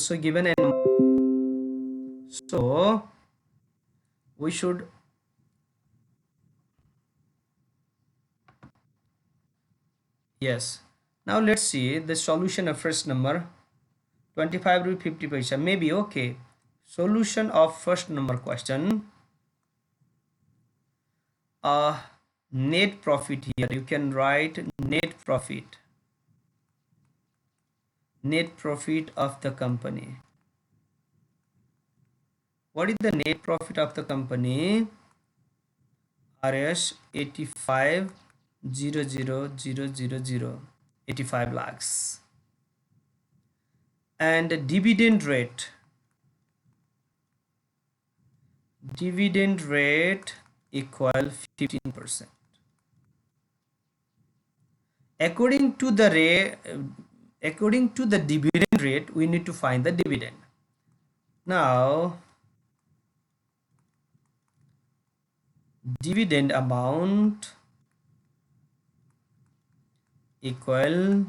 also given, and so we should yes. Now let's see the solution of first number 25 rupee 50 paisa. Maybe okay. Solution of first number question. Net profit here. You can write net profit. Net profit of the company. What is the net profit of the company? RS 85,000,000 85 lakhs. And dividend rate equal 15%. According to the dividend rate, we need to find the dividend. Now dividend amount equal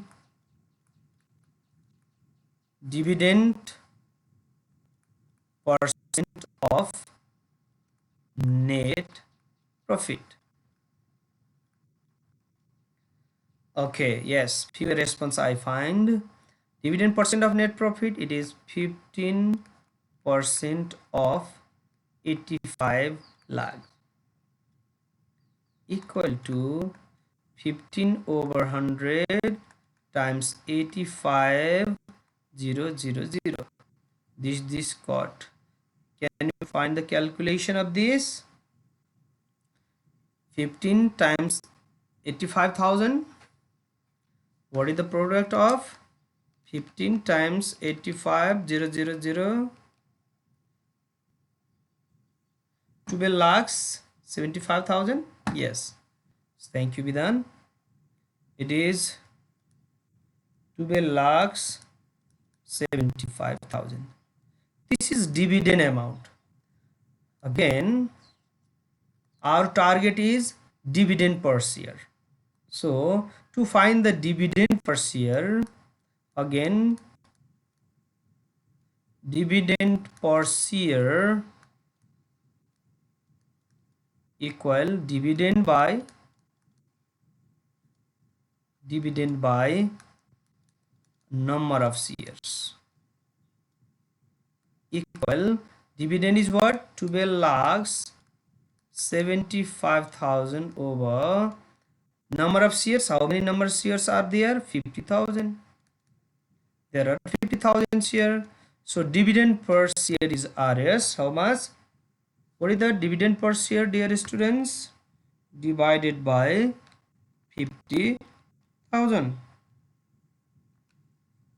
dividend percent of net profit. Okay, yes, few response I find. Dividend percent of net profit, it is 15% of 85 lakhs equal to 15 over 100 times 85,000. This got. Can you find the calculation of this? 15 times 85,000. What is the product of 15 times 85,000? 12 lakhs 75,000. Yes, thank you, Bidan. It is 12 lakhs 75,000. This is dividend amount. Again, our target is dividend per share. So to find the dividend per share, again, dividend per share equal dividend by number of shares equal dividend is what? 12 lakhs 75,000 over number of shares. How many number of shares are there? 50,000. There are 50,000 shares. So dividend per share is RS. How much? What is the dividend per share, dear students? Divided by 50,000.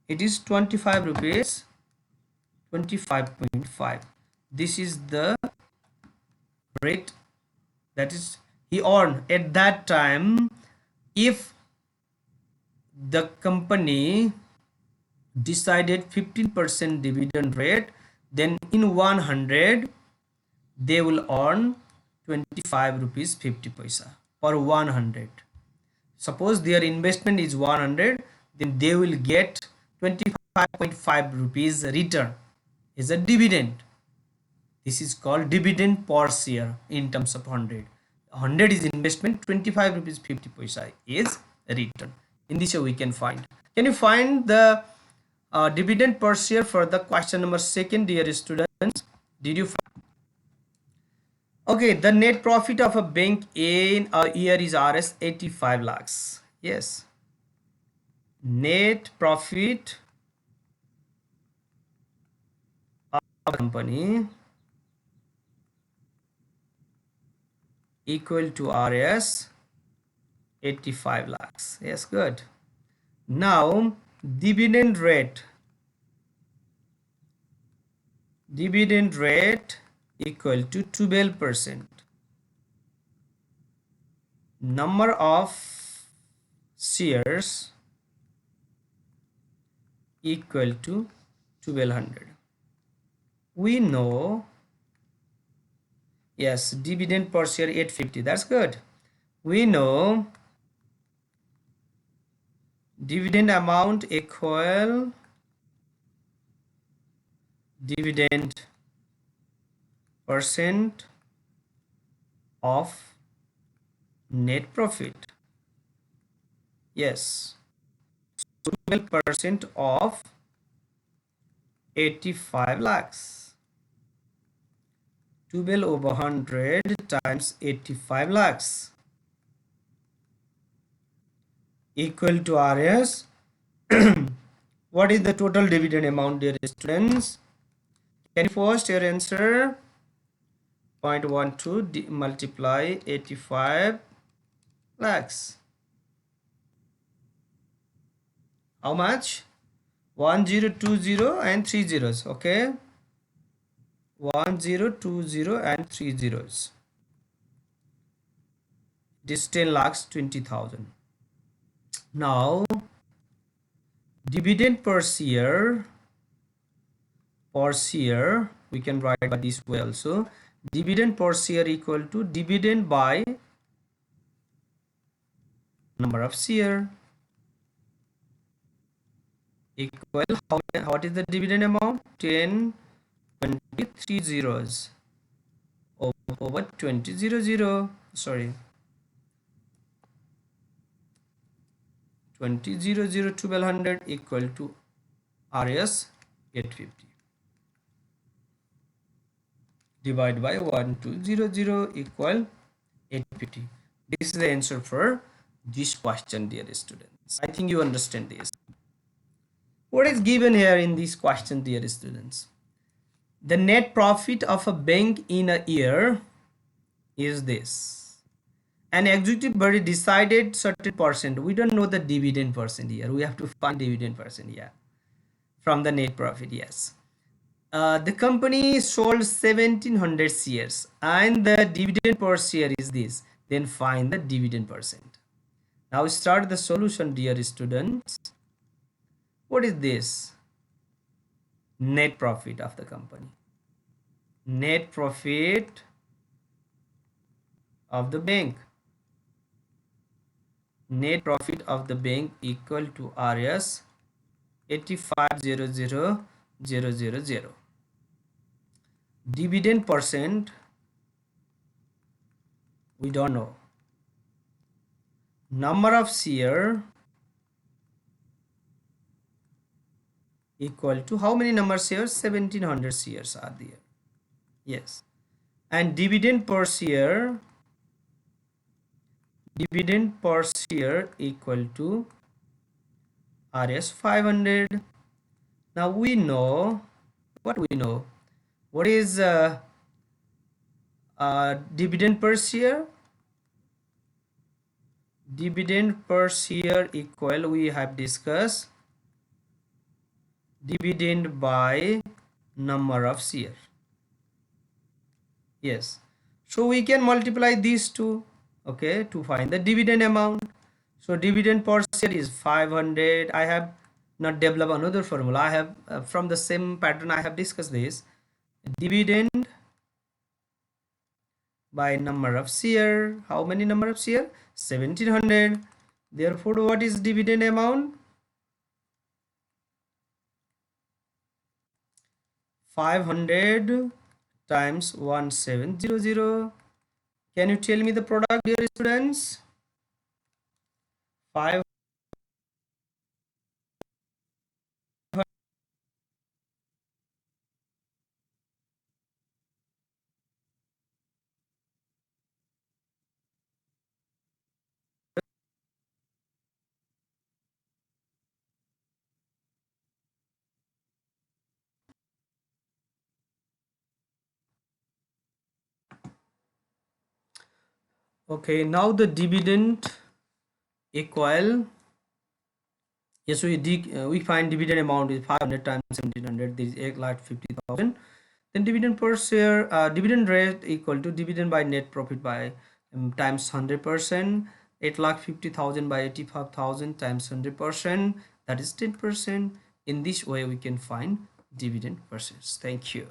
It is 25 rupees 25.5. This is the rate that is he earned at that time. If the company decided 15% dividend rate, then in 100 they will earn 25 rupees 50 paisa per 100. Suppose their investment is 100, then they will get 25.5 rupees return as a dividend. This is called dividend per share in terms of 100. 100 is investment, 25 rupees 50 paisa is return. In this way we can find. Can you find the dividend per share for the question number 2, dear students? Did you find? Okay, the net profit of a bank in a year is RS 85 lakhs. Yes. Net profit of a company equal to RS 85 lakhs. Yes, good. Now, dividend rate equal to 12%. Number of shares equal to 1200. We know, yes, dividend per share 850. That's good. We know dividend amount equal dividend percent of net profit. Yes, 12% of 85 lakhs. 12 over 100 times 85 lakhs equal to RS. What is the total dividend amount, dear students? Can you first your answer? 0.12 multiply 85 lakhs. How much? 1020 and 3 zeros. Okay, 1020 and 3 zeros. This 10 lakhs 20,000. Now dividend per share we can write by this way also. Dividend per share equal to dividend by number of share equal what is the dividend amount? 10 23 zeros over 2000, sorry, 2000 1200 equal to RS 850 divided by 1200 equal 850. This is the answer for this question, dear students. I think you understand this. What is given here in this question, dear students? The net profit of a bank in a year is this. An executive body decided certain percent. We don't know the dividend percent here. We have to find dividend percent here from the net profit. Yes. The company sold 1700 shares and the dividend per share is this. Then find the dividend percent. Now start the solution, dear students. What is this? Net profit of the company. Net profit of the bank. Net profit of the bank equal to RS 85,000,000. Dividend percent we don't know. Number of share equal to how many number shares? 1700 shares are there. Yes. And dividend per share equal to RS 500. Now we know what we know. What is dividend per share? Dividend per share equal, we have discussed, dividend by number of share. Yes, so we can multiply these two, okay, to find the dividend amount. So dividend per share is 500. I have not developed another formula. I have from the same pattern I have discussed this. Dividend by number of share. How many number of share? 1700. Therefore, what is dividend amount? 500 times 1700. Can you tell me the product, dear students? 5. Okay, now the dividend equal, yes, we find dividend amount is 500 times 1700, this is 8,50,000. Then dividend per share, dividend rate equal to dividend by net profit by times 100%, 8,50,000 by 85,000 times 100%, that is 10%. In this way we can find dividend per share. Thank you.